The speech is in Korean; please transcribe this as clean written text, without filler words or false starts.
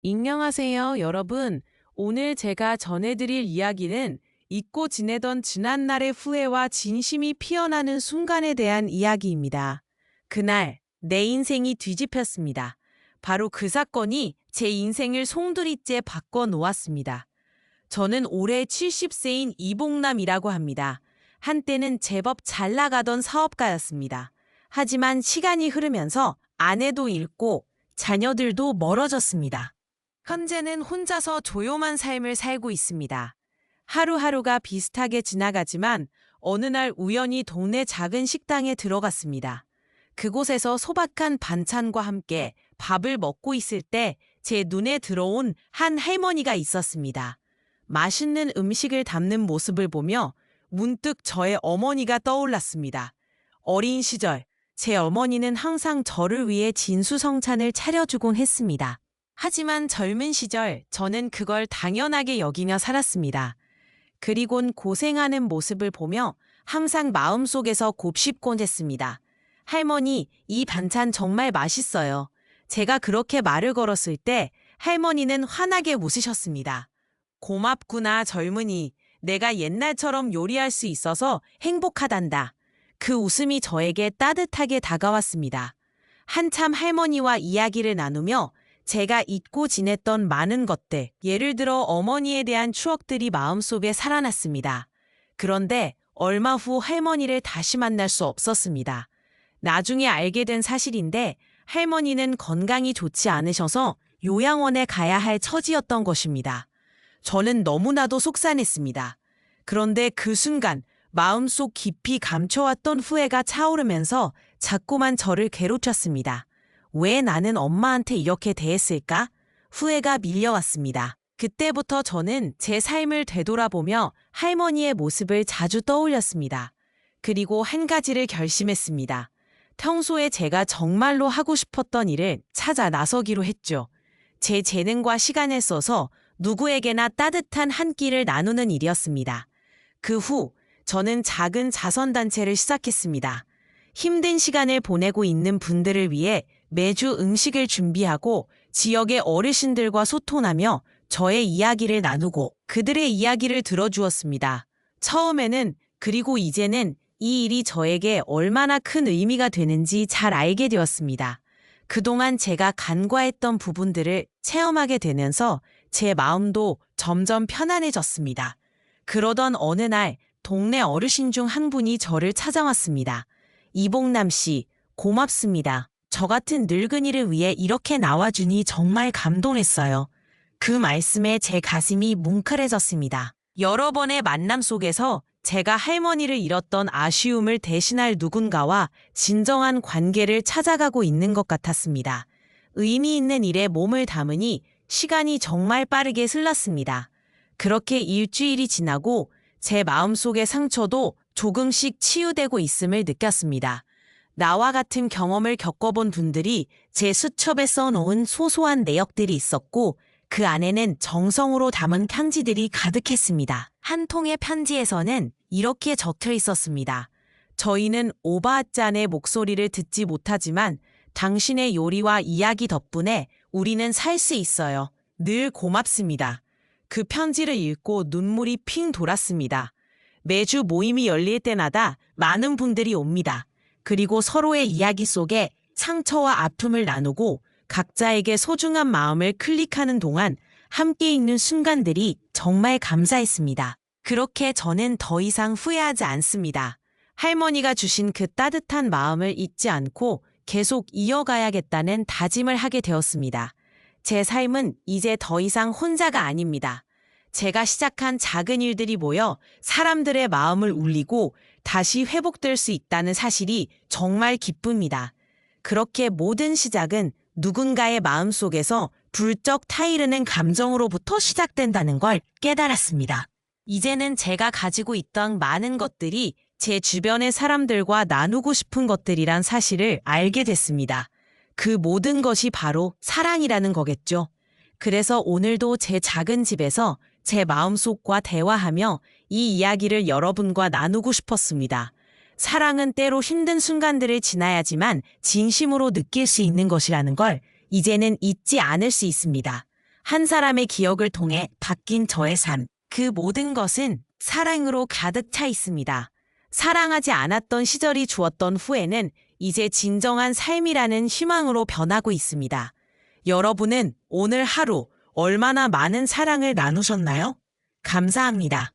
안녕하세요, 여러분. 오늘 제가 전해드릴 이야기는 잊고 지내던 지난날의 후회와 진심이 피어나는 순간에 대한 이야기입니다. 그날 내 인생이 뒤집혔습니다. 바로 그 사건이 제 인생을 송두리째 바꿔 놓았습니다. 저는 올해 70세인 이봉남이라고 합니다. 한때는 제법 잘 나가던 사업가였습니다. 하지만 시간이 흐르면서 아내도 잃고 자녀들도 멀어졌습니다. 현재는 혼자서 조용한 삶을 살고 있습니다. 하루하루가 비슷하게 지나가지만 어느 날 우연히 동네 작은 식당에 들어갔습니다. 그곳에서 소박한 반찬과 함께 밥을 먹고 있을 때 제 눈에 들어온 한 할머니가 있었습니다. 맛있는 음식을 담는 모습을 보며 문득 저의 어머니가 떠올랐습니다. 어린 시절, 제 어머니는 항상 저를 위해 진수성찬을 차려주곤 했습니다. 하지만 젊은 시절 저는 그걸 당연하게 여기며 살았습니다. 그리곤 고생하는 모습을 보며 항상 마음속에서 곱씹곤 했습니다. 할머니, 이 반찬 정말 맛있어요. 제가 그렇게 말을 걸었을 때 할머니는 환하게 웃으셨습니다. 고맙구나, 젊은이. 내가 옛날처럼 요리할 수 있어서 행복하단다. 그 웃음이 저에게 따뜻하게 다가왔습니다. 한참 할머니와 이야기를 나누며 제가 잊고 지냈던 많은 것들, 예를 들어 어머니에 대한 추억들이 마음속에 살아났습니다. 그런데 얼마 후 할머니를 다시 만날 수 없었습니다. 나중에 알게 된 사실인데 할머니는 건강이 좋지 않으셔서 요양원에 가야 할 처지였던 것입니다. 저는 너무나도 속상했습니다. 그런데 그 순간 마음속 깊이 감춰왔던 후회가 차오르면서 자꾸만 저를 괴롭혔습니다. 왜 나는 엄마한테 이렇게 대했을까? 후회가 밀려왔습니다. 그때부터 저는 제 삶을 되돌아보며 할머니의 모습을 자주 떠올렸습니다. 그리고 한 가지를 결심했습니다. 평소에 제가 정말로 하고 싶었던 일을 찾아 나서기로 했죠. 제 재능과 시간을 써서 누구에게나 따뜻한 한 끼를 나누는 일이었습니다. 그 후 저는 작은 자선단체를 시작했습니다. 힘든 시간을 보내고 있는 분들을 위해 매주 음식을 준비하고 지역의 어르신들과 소통하며 저의 이야기를 나누고 그들의 이야기를 들어주었습니다. 처음에는 그리고 이제는 이 일이 저에게 얼마나 큰 의미가 되는지 잘 알게 되었습니다. 그동안 제가 간과했던 부분들을 체험하게 되면서 제 마음도 점점 편안해졌습니다. 그러던 어느 날 동네 어르신 중 한 분이 저를 찾아왔습니다. 이봉남 씨, 고맙습니다. 저 같은 늙은이를 위해 이렇게 나와주니 정말 감동했어요. 그 말씀에 제 가슴이 뭉클해졌습니다. 여러 번의 만남 속에서 제가 할머니를 잃었던 아쉬움을 대신할 누군가와 진정한 관계를 찾아가고 있는 것 같았습니다. 의미 있는 일에 몸을 담으니 시간이 정말 빠르게 흘렀습니다. 그렇게 일주일이 지나고 제 마음속의 상처도 조금씩 치유되고 있음을 느꼈습니다. 나와 같은 경험을 겪어본 분들이 제 수첩에 써놓은 소소한 내역들이 있었고 그 안에는 정성으로 담은 편지들이 가득했습니다. 한 통의 편지에서는 이렇게 적혀 있었습니다. 저희는 오바아짠의 목소리를 듣지 못하지만 당신의 요리와 이야기 덕분에 우리는 살 수 있어요. 늘 고맙습니다. 그 편지를 읽고 눈물이 핑 돌았습니다. 매주 모임이 열릴 때마다 많은 분들이 옵니다. 그리고 서로의 이야기 속에 상처와 아픔을 나누고 각자에게 소중한 마음을 클릭하는 동안 함께 있는 순간들이 정말 감사했습니다. 그렇게 저는 더 이상 후회하지 않습니다. 할머니가 주신 그 따뜻한 마음을 잊지 않고 계속 이어가야겠다는 다짐을 하게 되었습니다. 제 삶은 이제 더 이상 혼자가 아닙니다. 제가 시작한 작은 일들이 모여 사람들의 마음을 울리고 다시 회복될 수 있다는 사실이 정말 기쁩니다. 그렇게 모든 시작은 누군가의 마음속에서 불쩍 타이르는 감정으로부터 시작된다는 걸 깨달았습니다. 이제는 제가 가지고 있던 많은 것들이 제 주변의 사람들과 나누고 싶은 것들이란 사실을 알게 됐습니다. 그 모든 것이 바로 사랑이라는 거겠죠. 그래서 오늘도 제 작은 집에서 제 마음속과 대화하며 이 이야기를 여러분과 나누고 싶었습니다. 사랑은 때로 힘든 순간들을 지나야지만 진심으로 느낄 수 있는 것이라는 걸 이제는 잊지 않을 수 있습니다. 한 사람의 기억을 통해 바뀐 저의 삶. 그 모든 것은 사랑으로 가득 차 있습니다. 사랑하지 않았던 시절이 주었던 후회는 이제 진정한 삶이라는 희망으로 변하고 있습니다. 여러분은 오늘 하루 얼마나 많은 사랑을 나누셨나요? 감사합니다.